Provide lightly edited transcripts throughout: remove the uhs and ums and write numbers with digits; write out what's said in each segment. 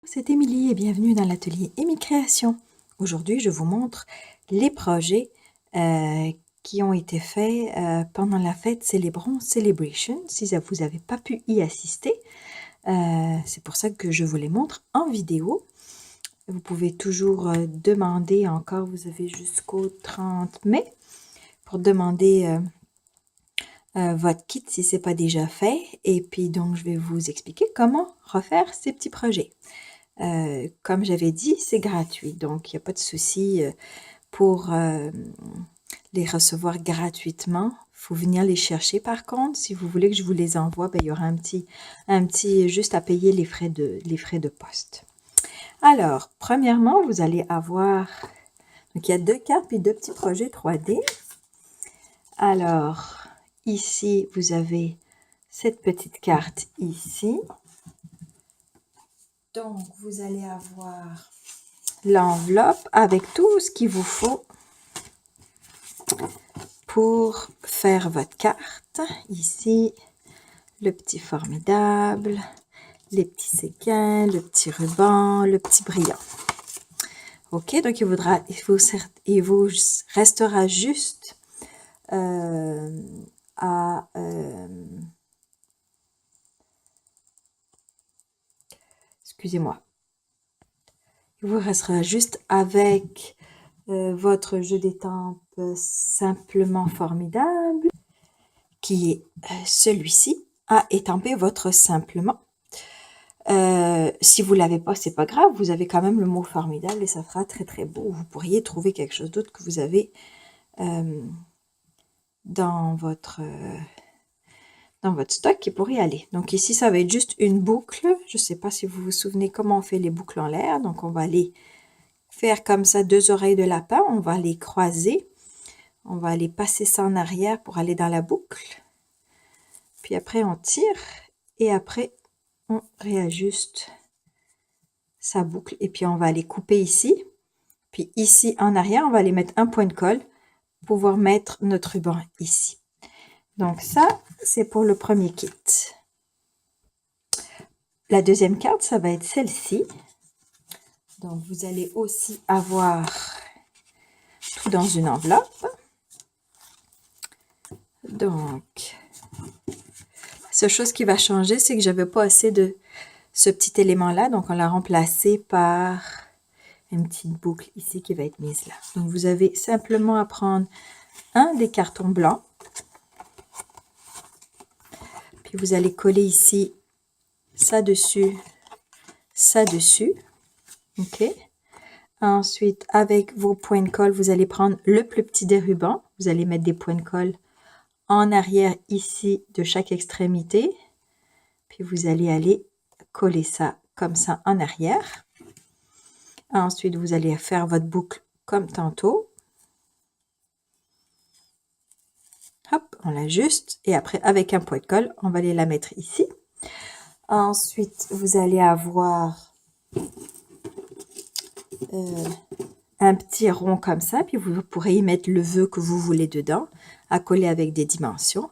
C'est Émilie et bienvenue dans l'atelier Émi Création. Aujourd'hui, je vous montre les projets qui ont été faits pendant la fête Célébrons Celebration. Si vous n'avez pas pu y assister, c'est pour ça que je vous les montre en vidéo. Vous pouvez toujours demander encore, vous avez jusqu'au 30 mai pour demander votre kit si ce n'est pas déjà fait. Et puis donc, je vais vous expliquer comment refaire ces petits projets. Comme j'avais dit, c'est gratuit, donc il n'y a pas de souci pour les recevoir gratuitement. Il faut venir les chercher. Par contre, si vous voulez que je vous les envoie, ben, il y aura un petit juste à payer les frais de poste. Alors, premièrement, vous allez avoir, donc il y a 2 cartes puis 2 petits projets 3D. Alors, ici, vous avez cette petite carte ici. Donc, vous allez avoir l'enveloppe avec tout ce qu'il vous faut pour faire votre carte. Ici, le petit formidable, les petits séquins, le petit ruban, le petit brillant. Ok, donc il vous restera juste excusez-moi. Il vous restera juste avec votre jeu d'étampes simplement formidable, qui est celui-ci, à étamper votre simplement. Si vous ne l'avez pas, c'est pas grave, vous avez quand même le mot formidable et ça fera très très beau. Vous pourriez trouver quelque chose d'autre que vous avez dans votre stock qui pourrait aller. Donc ici, ça va être juste une boucle. Je ne sais pas si vous vous souvenez comment on fait les boucles en l'air. Donc on va les faire comme ça, 2 oreilles de lapin. On va les croiser. On va aller passer ça en arrière pour aller dans la boucle. Puis après, on tire et après, on réajuste sa boucle. Et puis, on va aller couper ici. Puis ici, en arrière, on va aller mettre un point de colle pour pouvoir mettre notre ruban ici. Donc ça, c'est pour le premier kit. La deuxième carte, ça va être celle-ci. Donc, vous allez aussi avoir tout dans une enveloppe. Donc, la seule chose qui va changer, c'est que j'avais pas assez de ce petit élément-là. Donc, on l'a remplacé par une petite boucle ici qui va être mise là. Donc, vous avez simplement à prendre un des cartons blancs. Puis, vous allez coller ici ça dessus, ça dessus. OK. Ensuite, avec vos points de colle, vous allez prendre le plus petit des rubans. Vous allez mettre des points de colle en arrière ici de chaque extrémité. Puis, vous allez aller coller ça comme ça en arrière. Ensuite, vous allez faire votre boucle comme tantôt. Hop, on l'ajuste. Et après, avec un point de colle, on va aller la mettre ici. Ensuite, vous allez avoir un petit rond comme ça. Puis, vous pourrez y mettre le vœu que vous voulez dedans, à coller avec des dimensions.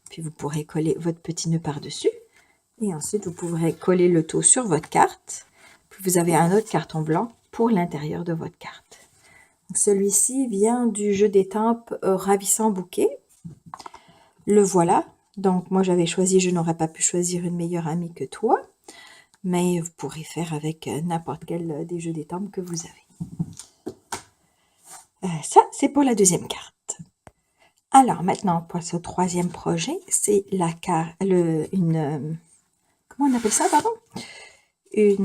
Puis, vous pourrez coller votre petit nœud par-dessus. Et ensuite, vous pourrez coller le tout sur votre carte. Puis, vous avez un autre carton blanc pour l'intérieur de votre carte. Celui-ci vient du jeu d'étampes Ravissant Bouquet. Le voilà. Donc, moi, j'avais choisi, je n'aurais pas pu choisir une meilleure amie que toi. Mais vous pourrez faire avec n'importe quel des jeux d'étampes que vous avez. Ça, c'est pour la deuxième carte. Alors, maintenant, pour ce troisième projet, c'est la carte, comment on appelle ça, pardon? Je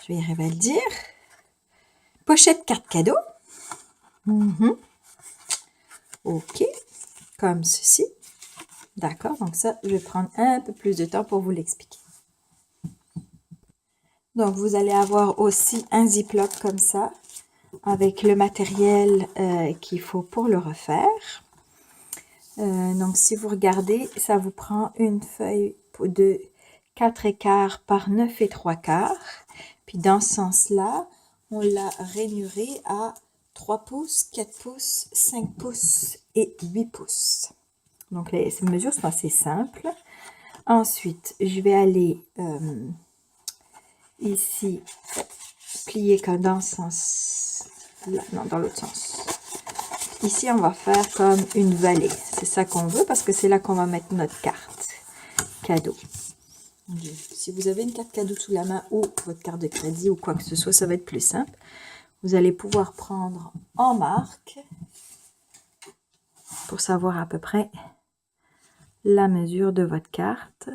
vais y arriver à le dire. Pochette carte cadeau. OK, comme ceci. D'accord, donc ça, je vais prendre un peu plus de temps pour vous l'expliquer. Donc, vous allez avoir aussi un ziploc comme ça, avec le matériel qu'il faut pour le refaire. Donc, si vous regardez, ça vous prend une feuille de 4,25 par 9,75. Puis, dans ce sens-là, on l'a rainuré à 3 pouces, 4 pouces, 5 pouces et 8 pouces. Donc, ces mesures sont assez simples. Ensuite, je vais aller ici, plier comme dans ce sens, là, non, dans l'autre sens. Ici, on va faire comme une vallée. C'est ça qu'on veut parce que c'est là qu'on va mettre notre carte cadeau. Si vous avez une carte cadeau sous la main ou votre carte de crédit ou quoi que ce soit, ça va être plus simple. Vous allez pouvoir prendre en marque pour savoir à peu près la mesure de votre carte.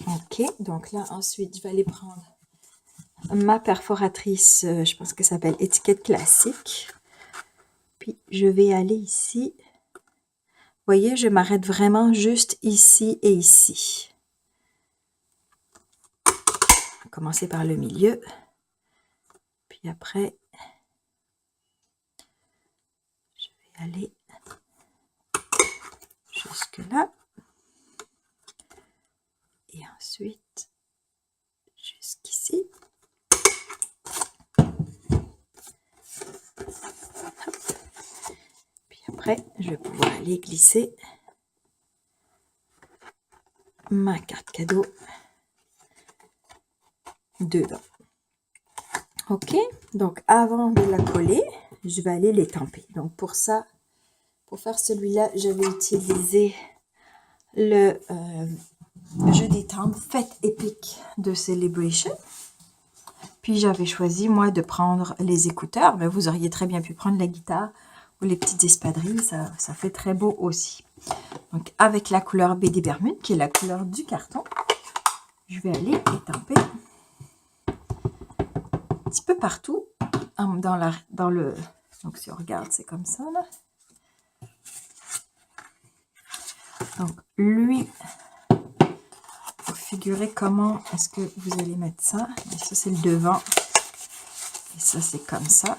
Ok, donc là, ensuite, je vais aller prendre ma perforatrice, je pense que ça s'appelle étiquette classique. Puis, je vais aller ici. Vous voyez, je m'arrête vraiment juste ici et ici. On va commencer par le milieu. Puis après, je vais aller jusque là. Et ensuite, jusqu'ici. Puis après, je vais pouvoir aller glisser ma carte cadeau dedans. Ok, donc avant de la coller, je vais aller l'étamper. Donc pour ça, pour faire celui-là, j'avais utilisé le jeu d'étampe Fête épique de Celebration. Puis j'avais choisi, moi, de prendre les écouteurs, mais vous auriez très bien pu prendre la guitare ou les petites espadrilles, ça fait très beau aussi. Donc avec la couleur BD Bermude, qui est la couleur du carton, je vais aller étamper un petit peu partout dans le... Donc si on regarde, c'est comme ça, là. Donc lui, pour figurer comment est-ce que vous allez mettre ça. Et ça, c'est le devant. Et ça, c'est comme ça.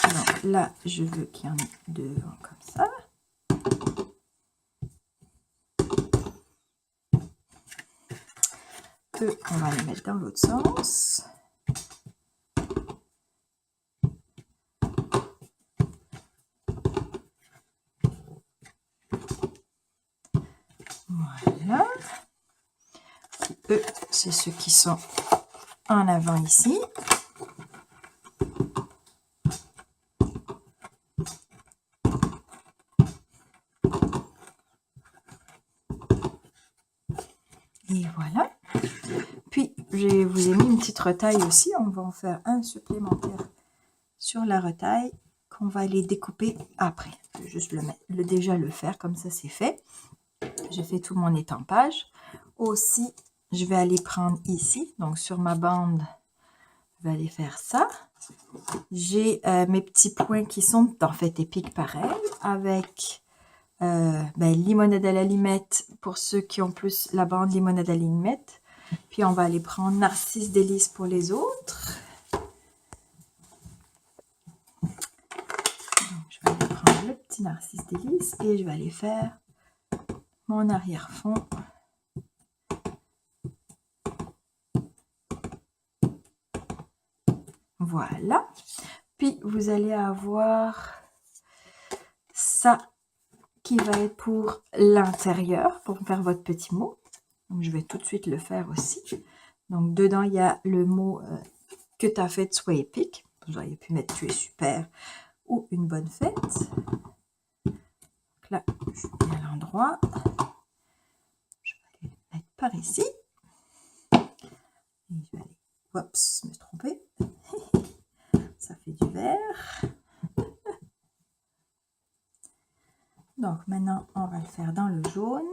Donc là, je veux qu'il y en ait devant comme ça. Eux, on va les mettre dans l'autre sens. Voilà. Eux, c'est ceux qui sont en avant ici. Et voilà. Puis, je vous ai mis une petite retaille aussi. On va en faire un supplémentaire sur la retaille qu'on va aller découper après. Je vais juste déjà le faire, comme ça c'est fait. J'ai fait tout mon étampage. Aussi, je vais aller prendre ici, donc sur ma bande, je vais aller faire ça. J'ai mes petits points qui sont en fait épiques pareil, avec limonade à la limette pour ceux qui ont plus la bande limonade à la limette. Puis on va aller prendre Narcisse Délice pour les autres. Donc, je vais aller prendre le petit Narcisse Délice et je vais aller faire mon arrière-fond. Voilà. Puis vous allez avoir ça qui va être pour l'intérieur, pour faire votre petit mot. Donc je vais tout de suite le faire aussi. Donc dedans, il y a le mot que ta fête soit épique. Vous auriez pu mettre tu es super ou une bonne fête. Donc là, je mets à l'endroit. Je vais aller le mettre par ici. Et je vais aller... Oups, je me suis trompée. Ça fait du vert. Donc maintenant, on va le faire dans le jaune.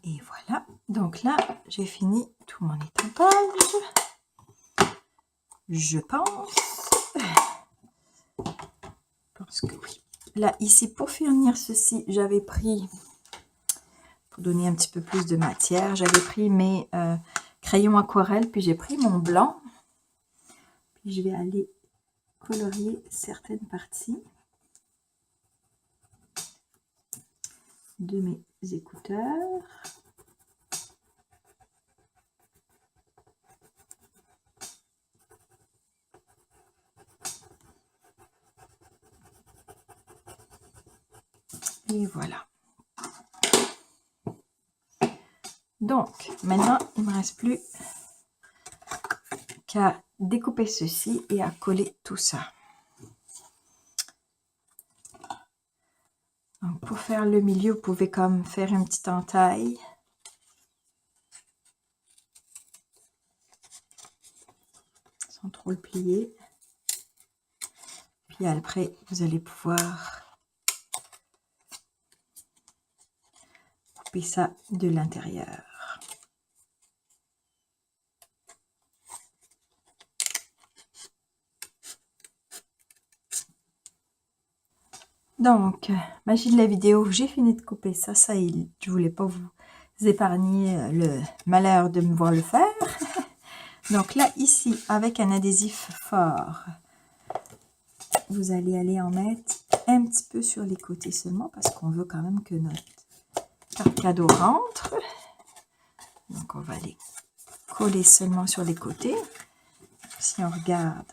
Et voilà. Donc là, j'ai fini tout mon étampage. Je pense que oui. Là, ici, pour finir ceci, j'avais pris, pour donner un petit peu plus de matière, j'avais pris mes crayons aquarelle, puis j'ai pris mon blanc. Puis je vais aller colorier certaines parties de mes écouteurs. Et voilà. Donc, maintenant, il ne me reste plus qu'à découper ceci et à coller tout ça. Donc, pour faire le milieu, vous pouvez comme faire une petite entaille. Sans trop le plier. Puis après, vous allez pouvoir couper ça de l'intérieur. Donc, magie de la vidéo, j'ai fini de couper ça. Je voulais pas vous épargner le malheur de me voir le faire. Donc là, ici, avec un adhésif fort, vous allez aller en mettre un petit peu sur les côtés seulement parce qu'on veut quand même que notre carte cadeau rentre. Donc, on va aller coller seulement sur les côtés. Si on regarde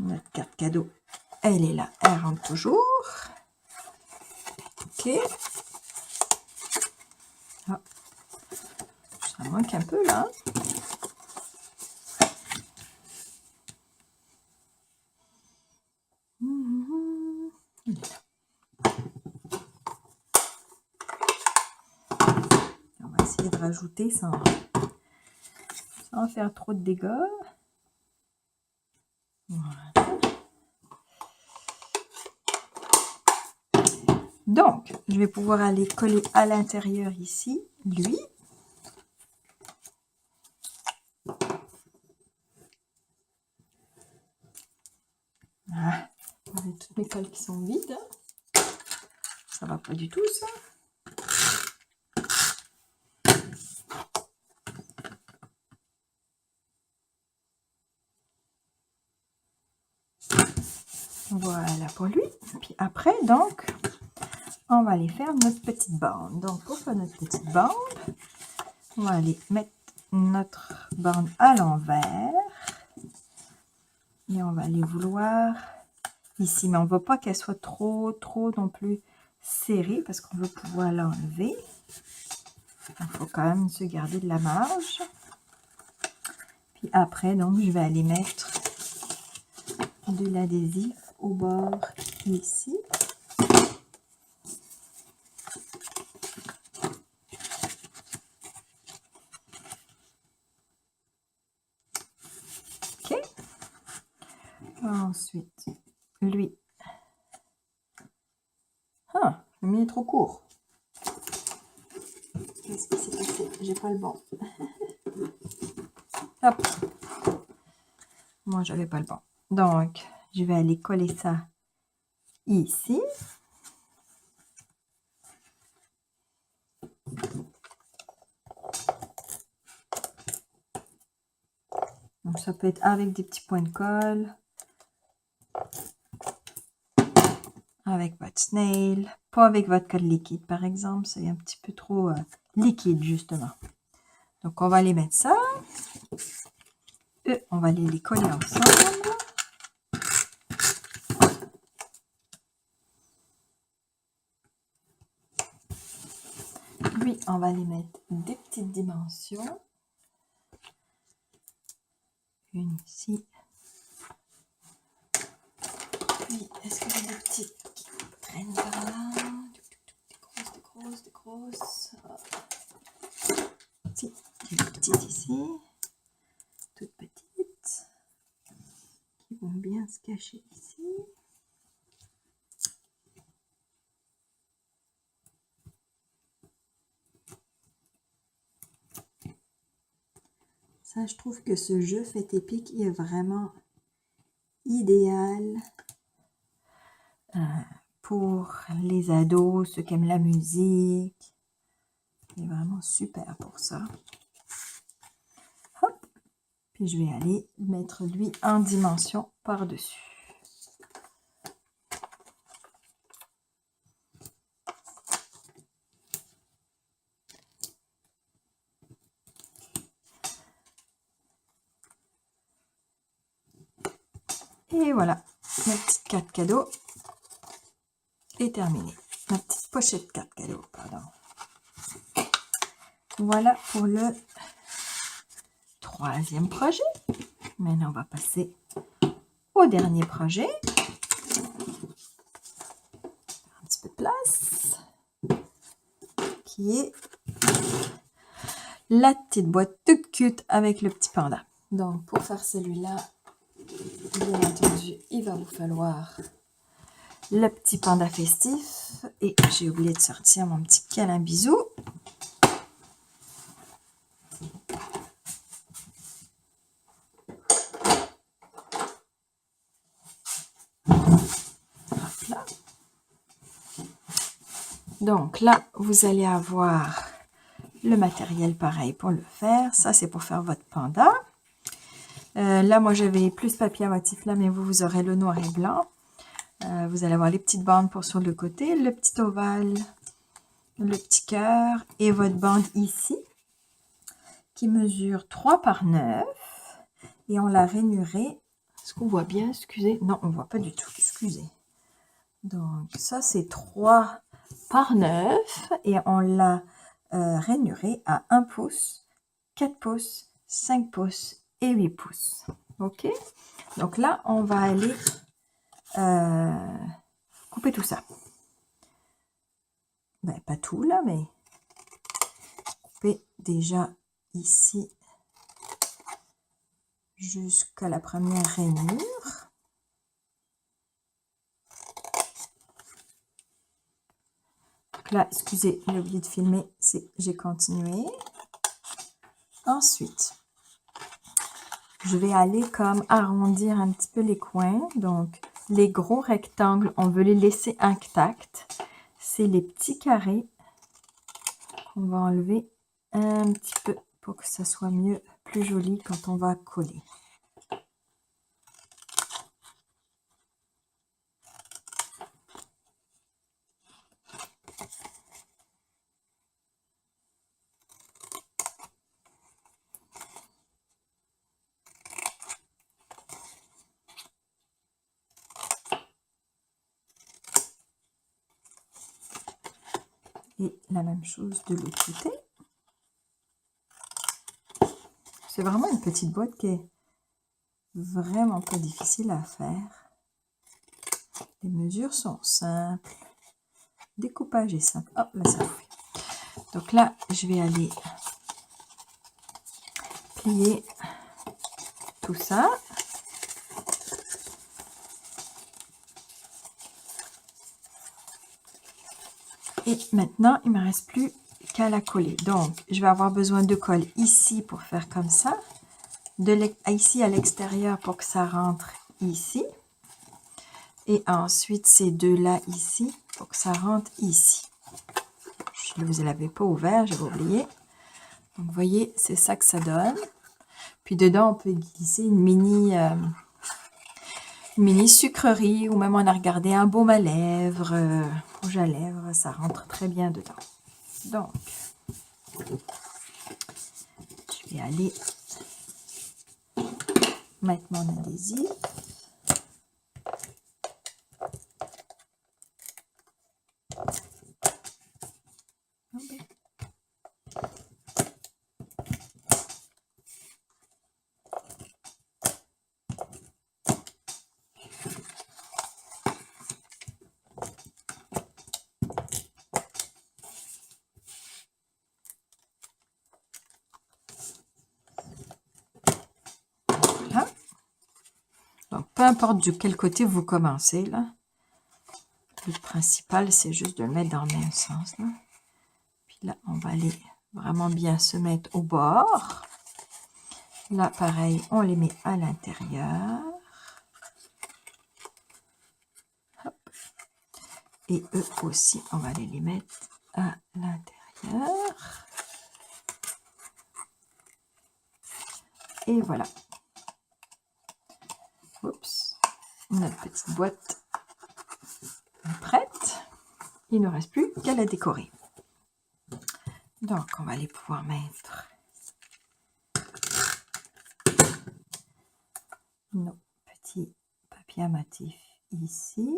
notre carte cadeau, elle est là, elle rentre toujours. Ok. Ah, ça manque un peu là. On va essayer de rajouter sans faire trop de dégâts. Voilà. Donc, je vais pouvoir aller coller à l'intérieur ici, lui. Ah, avec toutes mes colles qui sont vides. Ça va pas du tout, ça. Voilà pour lui. Puis après, donc, on va aller faire notre petite bande. Donc, pour faire notre petite bande, on va aller mettre notre bande à l'envers. Et on va aller vouloir ici. Mais on ne veut pas qu'elle soit trop non plus serrée parce qu'on veut pouvoir l'enlever. Il faut quand même se garder de la marge. Puis après, donc, je vais aller mettre de l'adhésif au bord ici. Ok. Ensuite, lui. Ah, le mien est trop court. Qu'est-ce qui s'est passé? J'ai pas le bon. Hop. Moi, j'avais pas le bon. Donc, je vais aller coller ça ici. Donc, ça peut être avec des petits points de colle, avec votre snail, pas avec votre colle liquide, par exemple. C'est un petit peu trop liquide, justement. Donc, on va aller mettre ça. On va aller les coller ensemble. Puis, on va les mettre des petites dimensions. Une ici. Puis, est-ce que j'ai des petites graines par là? Des grosses. Si, j'ai des petites ici. Toutes petites. Qui vont bien se cacher ici. Ça, je trouve que ce jeu fait épique est vraiment idéal pour les ados, ceux qui aiment la musique. Il est vraiment super pour ça. Hop. Puis je vais aller mettre lui en dimension par-dessus. Et voilà, ma petite carte cadeau est terminé. Ma petite pochette carte cadeau, pardon. Voilà pour le troisième projet. Maintenant, on va passer au dernier projet. Un petit peu de place. Qui est la petite boîte toute cute avec le petit panda. Donc, pour faire celui-là, bien entendu, il va vous falloir le petit panda festif. Et j'ai oublié de sortir mon petit câlin bisou. Hop là. Donc là, vous allez avoir le matériel pareil pour le faire. Ça, c'est pour faire votre panda. Là, moi, j'avais plus de papier à motif là, mais vous aurez le noir et blanc. Vous allez avoir les petites bandes pour sur le côté, le petit ovale, le petit cœur et votre bande ici qui mesure 3 par 9 et on l'a rainuré. Est-ce qu'on voit bien? Excusez. Non, on ne voit pas du tout. Excusez. Donc, ça, c'est 3 par 9 et on l'a rainuré à 1 pouce, 4 pouces, 5 pouces et 8 pouces. OK? Donc là, on va aller couper tout ça. Ben, pas tout là, mais couper déjà ici jusqu'à la première rainure. Donc là, excusez, j'ai oublié de filmer, j'ai continué. Ensuite, je vais aller comme arrondir un petit peu les coins. Donc, les gros rectangles, on veut les laisser intacts. C'est les petits carrés qu'on va enlever un petit peu pour que ça soit mieux, plus joli quand on va coller. Et la même chose de l'autre côté. C'est vraiment une petite boîte qui est vraiment pas difficile à faire. Les mesures sont simples. Le découpage est simple. Hop, là, ça fait. Donc là, je vais aller plier tout ça. Et maintenant, il ne me reste plus qu'à la coller. Donc, je vais avoir besoin de colle ici pour faire comme ça. Ici à l'extérieur pour que ça rentre ici. Et ensuite, ces deux-là ici pour que ça rentre ici. Je ne vous l'avais pas ouvert, j'avais oublié. Donc, vous voyez, c'est ça que ça donne. Puis dedans, on peut glisser une mini sucrerie ou même on a regardé un baume à lèvres, rouge à lèvres, ça rentre très bien dedans. Donc, je vais aller mettre mon adhésif. Voilà. Donc, peu importe de quel côté vous commencez, là. Le principal, c'est juste de le mettre dans le même sens, là. Puis là, on va aller vraiment bien se mettre au bord. Là, pareil, on les met à l'intérieur. Et eux aussi, on va aller les mettre à l'intérieur. Et voilà. Oups. Notre petite boîte est prête. Il ne reste plus qu'à la décorer. Donc, on va aller pouvoir mettre nos petits papiers à motif ici.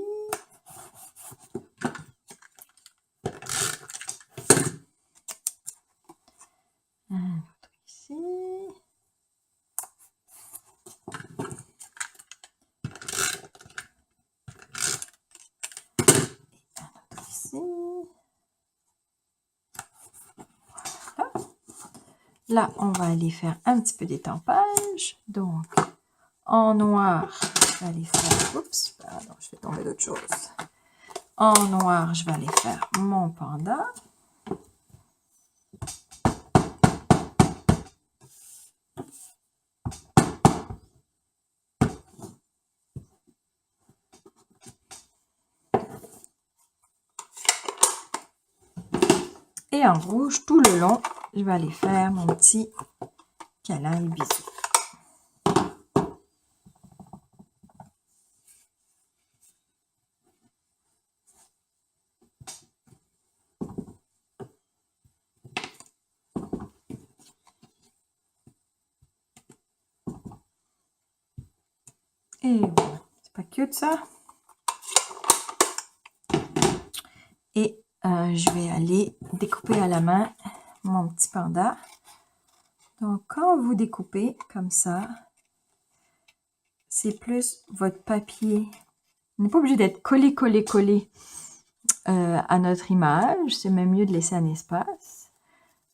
Un autre ici. Un autre ici. Voilà. Là, on va aller faire un petit peu d'étampage. Donc, en noir, je vais aller faire... Oups, pardon, je vais tomber d'autre chose. En noir, je vais aller faire mon panda. Et en rouge, tout le long, je vais aller faire mon petit câlin et bisou. Et voilà, c'est pas cute ça? Et je vais aller découper à la main mon petit panda. Donc, quand vous découpez comme ça, c'est plus votre papier. On n'est pas obligé d'être collé à notre image. C'est même mieux de laisser un espace.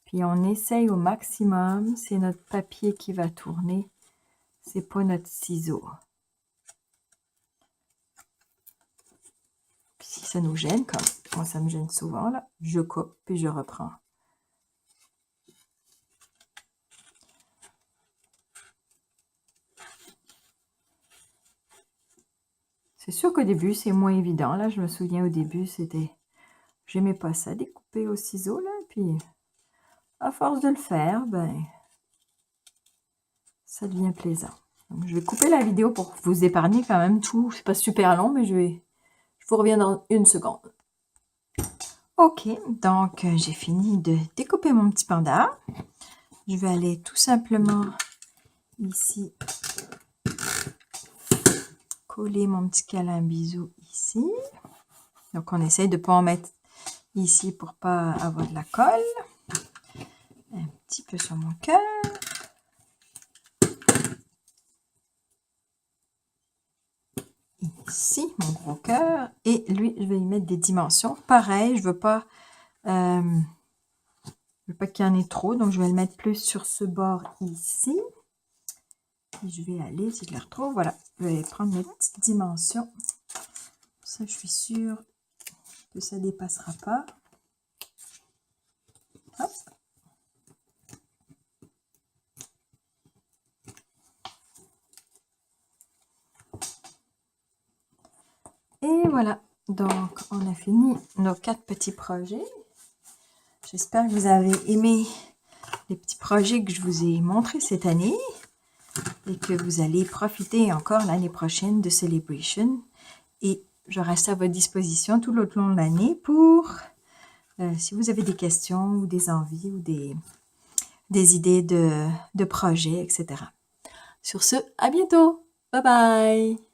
Puis on essaye au maximum. C'est notre papier qui va tourner. C'est pas notre ciseau. Puis si ça nous gêne, comme moi ça me gêne souvent, là, je coupe puis je reprends. C'est sûr qu'au début, c'est moins évident. Là, je me souviens au début, c'était... J'aimais pas ça, découper au ciseau, là. Puis, à force de le faire, ben... ça devient plaisant. Donc, je vais couper la vidéo pour vous épargner quand même tout. C'est pas super long, mais je vous reviens dans une seconde. Ok, donc j'ai fini de découper mon petit panda. Je vais aller tout simplement ici coller mon petit câlin bisou ici. Donc on essaye de ne pas en mettre ici pour pas avoir de la colle. Un petit peu sur mon cœur. Ici, mon gros cœur. Et lui, je vais y mettre des dimensions. Pareil, je veux pas qu'il y en ait trop. Donc, je vais le mettre plus sur ce bord ici. Et je vais aller, si je les retrouve, voilà. Je vais prendre mes petites dimensions. Ça, je suis sûre que ça ne dépassera pas. Hop. Et voilà, donc on a fini nos 4 petits projets. J'espère que vous avez aimé les petits projets que je vous ai montrés cette année et que vous allez profiter encore l'année prochaine de Celebration. Et je reste à votre disposition tout le long de l'année pour, si vous avez des questions ou des envies ou des idées de projets, etc. Sur ce, à bientôt! Bye bye!